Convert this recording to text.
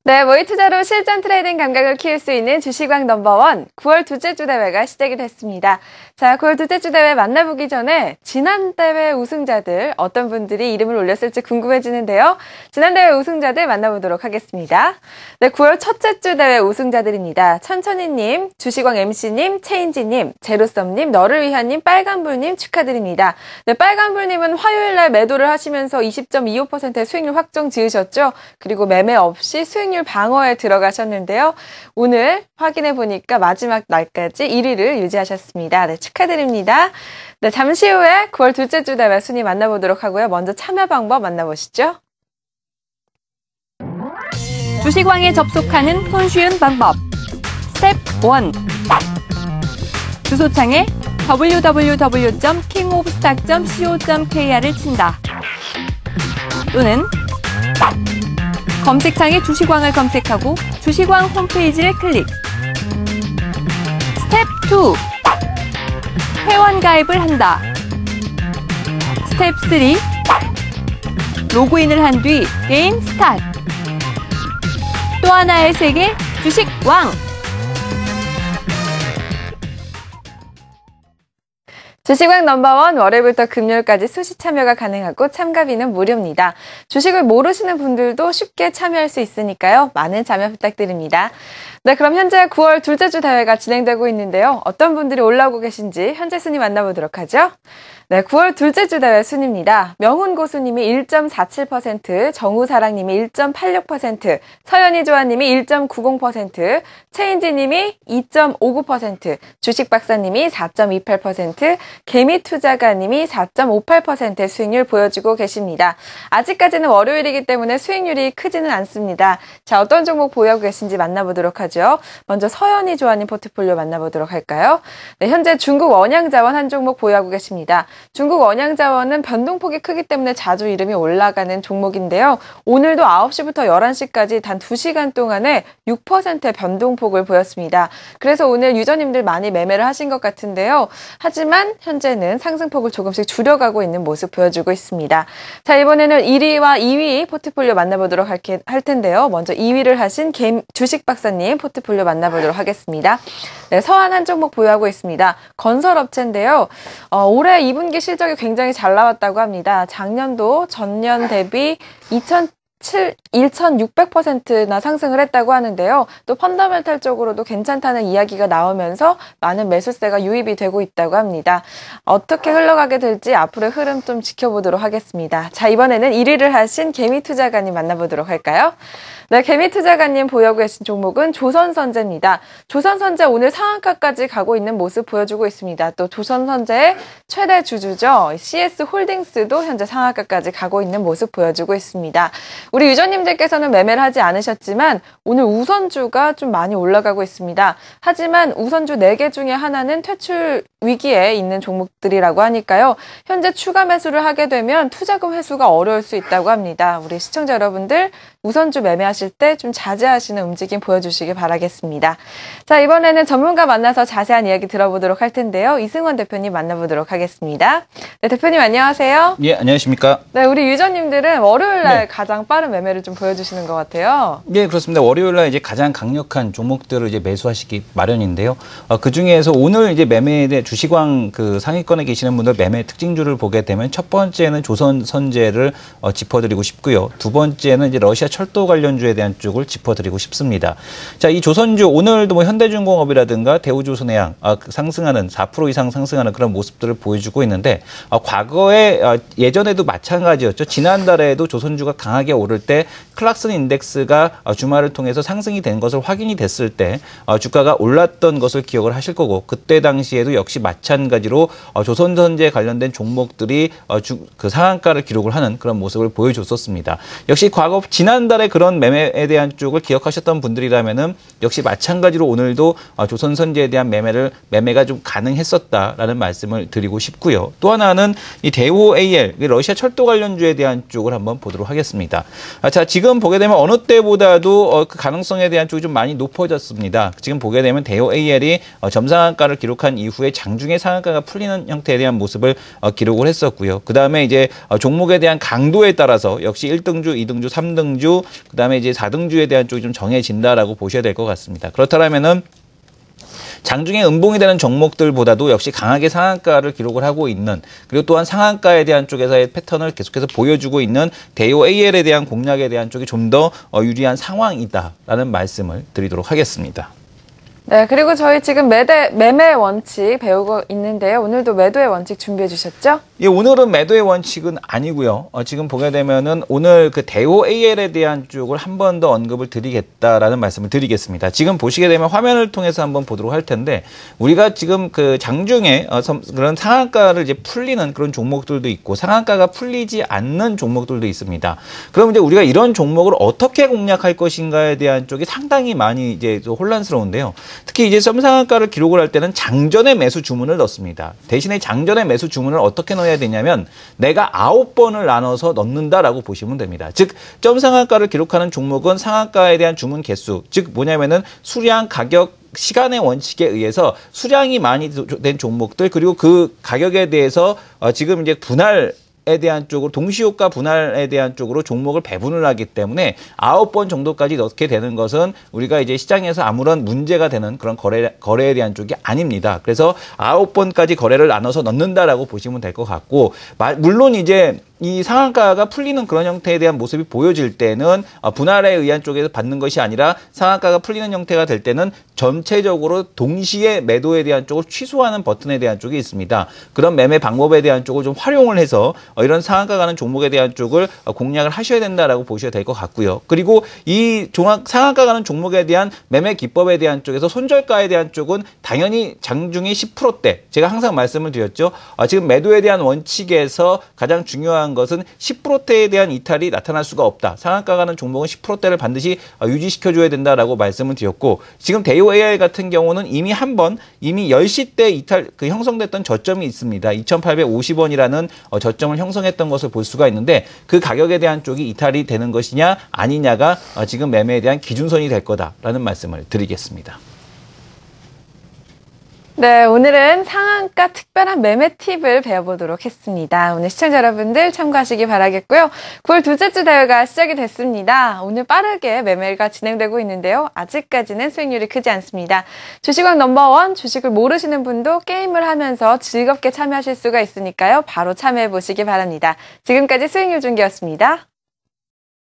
네, 모의 투자로 실전 트레이딩 감각을 키울 수 있는 주식왕 넘버원 9월 둘째 주 대회가 시작이 됐습니다. 자, 9월 둘째 주 대회 만나보기 전에 지난 대회 우승자들 어떤 분들이 이름을 올렸을지 궁금해지는데요. 지난 대회 우승자들 만나보도록 하겠습니다. 네, 9월 첫째 주 대회 우승자들입니다. 천천히님, 주식왕 MC님, 체인지님, 제로썸님, 너를 위한님, 빨간불님 축하드립니다. 네, 빨간불님은 화요일날 매도를 하시면서 20.25%의 수익률 확정 지으셨죠. 그리고 매매 없이 수익률 방어에 들어가셨는데요. 오늘 확인해 보니까 마지막 날까지 1위를 유지하셨습니다. 네, 축하드립니다. 네, 잠시 후에 9월 둘째 주 대회 순위 만나보도록 하고요. 먼저 참여 방법 만나보시죠. 주식왕에 접속하는 손쉬운 방법. 스텝 1. 주소창에 www.kingofstock.co.kr을 친다. 또는 검색창에 주식왕을 검색하고 주식왕 홈페이지를 클릭. 스텝 2. 회원 가입을 한다. 스텝 3. 로그인을 한 뒤 게임 스타트. 또 하나의 세계 주식왕. 주식왕 넘버원 월요일부터 금요일까지 수시 참여가 가능하고 참가비는 무료입니다. 주식을 모르시는 분들도 쉽게 참여할 수 있으니까요. 많은 참여 부탁드립니다. 네, 그럼 현재 9월 둘째 주 대회가 진행되고 있는데요. 어떤 분들이 올라오고 계신지 현재 순위 만나보도록 하죠. 네, 9월 둘째 주 대회 순위입니다. 명훈고수님이 1.47%, 정우사랑님이 1.86%, 서연이조아님이 1.90%, 체인지님이 2.59%, 주식박사님이 4.28%, 개미투자가님이 4.58%의 수익률 보여주고 계십니다. 아직까지는 월요일이기 때문에 수익률이 크지는 않습니다. 자, 어떤 종목 보유하고 계신지 만나보도록 하죠. 먼저 서연이조아님 포트폴리오 만나보도록 할까요? 네, 현재 중국 원양자원 한 종목 보유하고 계십니다. 중국 원양자원은 변동폭이 크기 때문에 자주 이름이 올라가는 종목인데요. 오늘도 9시부터 11시까지 단 2시간 동안에 6%의 변동폭을 보였습니다. 그래서 오늘 유저님들 많이 매매를 하신 것 같은데요. 하지만 현재는 상승폭을 조금씩 줄여가고 있는 모습 보여주고 있습니다. 자, 이번에는 1위와 2위 포트폴리오 만나보도록 할 텐데요. 먼저 2위를 하신 주식박사님 포트폴리오 만나보도록 하겠습니다. 네, 서한 한 종목 보유하고 있습니다. 건설업체인데요. 올해 2분기 실적이 굉장히 잘 나왔다고 합니다. 작년도 전년 대비 1,600%나 상승을 했다고 하는데요. 또 펀더멘탈적으로도 괜찮다는 이야기가 나오면서 많은 매수세가 유입이 되고 있다고 합니다. 어떻게 흘러가게 될지 앞으로의 흐름 좀 지켜보도록 하겠습니다. 자, 이번에는 1위를 하신 개미투자가님 만나보도록 할까요? 네, 개미투자가님 보유하고 계신 종목은 조선선제입니다. 조선선제 오늘 상한가까지 가고 있는 모습 보여주고 있습니다. 또 조선선제의 최대 주주죠. CS홀딩스도 현재 상한가까지 가고 있는 모습 보여주고 있습니다. 우리 유저님들께서는 매매를 하지 않으셨지만 오늘 우선주가 좀 많이 올라가고 있습니다. 하지만 우선주 4개 중에 하나는 퇴출 위기에 있는 종목들이라고 하니까요. 현재 추가 매수를 하게 되면 투자금 회수가 어려울 수 있다고 합니다. 우리 시청자 여러분들 우선주 매매하실 때 좀 자제하시는 움직임 보여주시기 바라겠습니다. 자, 이번에는 전문가 만나서 자세한 이야기 들어보도록 할 텐데요. 이승원 대표님 만나보도록 하겠습니다. 네, 대표님 안녕하세요. 예, 안녕하십니까. 네, 우리 유저님들은 월요일날 가장 빠른 매매를 좀 보여주시는 것 같아요. 예, 그렇습니다. 월요일날 이제 가장 강력한 종목들을 이제 매수하시기 마련인데요. 그 중에서 오늘 이제 매매에 대해 주식왕 그 상위권에 계시는 분들 매매 특징주를 보게 되면 첫 번째는 조선선제를 짚어드리고 싶고요. 두 번째는 이제 러시아 철도 관련주에 대한 쪽을 짚어드리고 싶습니다. 자, 이 조선주 오늘도 뭐 현대중공업이라든가 대우조선해양 상승하는 4% 이상 상승하는 그런 모습들을 보여주고 있는데 과거에 예전에도 마찬가지였죠. 지난달에도 조선주가 강하게 오를 때 클락슨 인덱스가 주말을 통해서 상승이 된 것을 확인이 됐을 때 주가가 올랐던 것을 기억을 하실 거고 그때 당시에도 역시 마찬가지로 조선선제 관련된 종목들이 그 상한가를 기록을 하는 그런 모습을 보여줬었습니다. 역시 과거 지난달에 그런 매매에 대한 쪽을 기억하셨던 분들이라면은 역시 마찬가지로 오늘도 조선선제에 대한 매매가 좀 가능했었다라는 말씀을 드리고 싶고요. 또 하나는 이 대우 AL 러시아 철도 관련주에 대한 쪽을 한번 보도록 하겠습니다. 자, 지금 보게 되면 어느 때보다도 그 가능성에 대한 쪽이 좀 많이 높아졌습니다. 지금 보게 되면 대우 AL이 점상한가를 기록한 이후에 장중에 상한가가 풀리는 형태에 대한 모습을 기록을 했었고요. 그 다음에 이제 종목에 대한 강도에 따라서 역시 1등주, 2등주, 3등주 3등주, 그다음에 이제 4등주에 대한 쪽이 좀 정해진다라고 보셔야 될 것 같습니다. 그렇다면은 장중에 음봉이 되는 종목들보다도 역시 강하게 상한가를 기록을 하고 있는, 그리고 또한 상한가에 대한 쪽에서의 패턴을 계속해서 보여주고 있는 대요 AL에 대한 공략에 대한 쪽이 좀 더 유리한 상황이다라는 말씀을 드리도록 하겠습니다. 네, 그리고 저희 지금 매매 원칙 배우고 있는데요. 오늘도 매도의 원칙 준비해 주셨죠? 예, 오늘은 매도의 원칙은 아니고요. 지금 보게 되면은 오늘 그 대호 AL에 대한 쪽을 한 번 더 언급을 드리겠다라는 말씀을 드리겠습니다. 지금 보시게 되면 화면을 통해서 한번 보도록 할 텐데, 우리가 지금 그 장중에 그런 상한가를 이제 풀리는 그런 종목들도 있고 상한가가 풀리지 않는 종목들도 있습니다. 그럼 이제 우리가 이런 종목을 어떻게 공략할 것인가에 대한 쪽이 상당히 많이 이제 혼란스러운데요. 특히 이제 썸상한가를 기록을 할 때는 장전의 매수 주문을 넣습니다. 대신에 장전의 매수 주문을 어떻게 넣어야 되냐면 내가 9번을 나눠서 넣는다라고 보시면 됩니다. 즉 썸상한가를 기록하는 종목은 상한가에 대한 주문 개수, 즉 뭐냐면은 수량, 가격, 시간의 원칙에 의해서 수량이 많이 된 종목들, 그리고 그 가격에 대해서 지금 이제 분할에 대한 쪽으로, 동시효과 분할에 대한 쪽으로 종목을 배분을 하기 때문에 9번 정도까지 넣게 되는 것은 우리가 이제 시장에서 아무런 문제가 되는 그런 거래에 대한 쪽이 아닙니다. 그래서 9번까지 거래를 나눠서 넣는다라고 보시면 될 것 같고, 물론 이제 이 상한가가 풀리는 그런 형태에 대한 모습이 보여질 때는 분할에 의한 쪽에서 받는 것이 아니라 상한가가 풀리는 형태가 될 때는 전체적으로 동시에 매도에 대한 쪽을 취소하는 버튼에 대한 쪽이 있습니다. 그런 매매 방법에 대한 쪽을 좀 활용을 해서 이런 상한가 가는 종목에 대한 쪽을 공략을 하셔야 된다라고 보셔야 될 것 같고요. 그리고 이 상한가 가는 종목에 대한 매매 기법에 대한 쪽에서 손절가에 대한 쪽은 당연히 장중에 10%대, 제가 항상 말씀을 드렸죠. 지금 매도에 대한 원칙에서 가장 중요한 것은 10%대에 대한 이탈이 나타날 수가 없다. 상한가 가는 종목은 10%대를 반드시 유지시켜줘야 된다라고 말씀을 드렸고, 지금 대요 AI 같은 경우는 이미 10시대 이탈 형성됐던 저점이 있습니다. 2,850원이라는 저점을 형성했던 것을 볼 수가 있는데, 그 가격에 대한 쪽이 이탈이 되는 것이냐 아니냐가 지금 매매에 대한 기준선이 될 거다라는 말씀을 드리겠습니다. 네, 오늘은 상한가 특별한 매매 팁을 배워보도록 했습니다. 오늘 시청자 여러분들 참고하시기 바라겠고요. 9월 둘째 주 대회가 시작이 됐습니다. 오늘 빠르게 매매가 진행되고 있는데요. 아직까지는 수익률이 크지 않습니다. 주식왕 넘버원, 주식을 모르시는 분도 게임을 하면서 즐겁게 참여하실 수가 있으니까요. 바로 참여해 보시기 바랍니다. 지금까지 수익률 중계였습니다.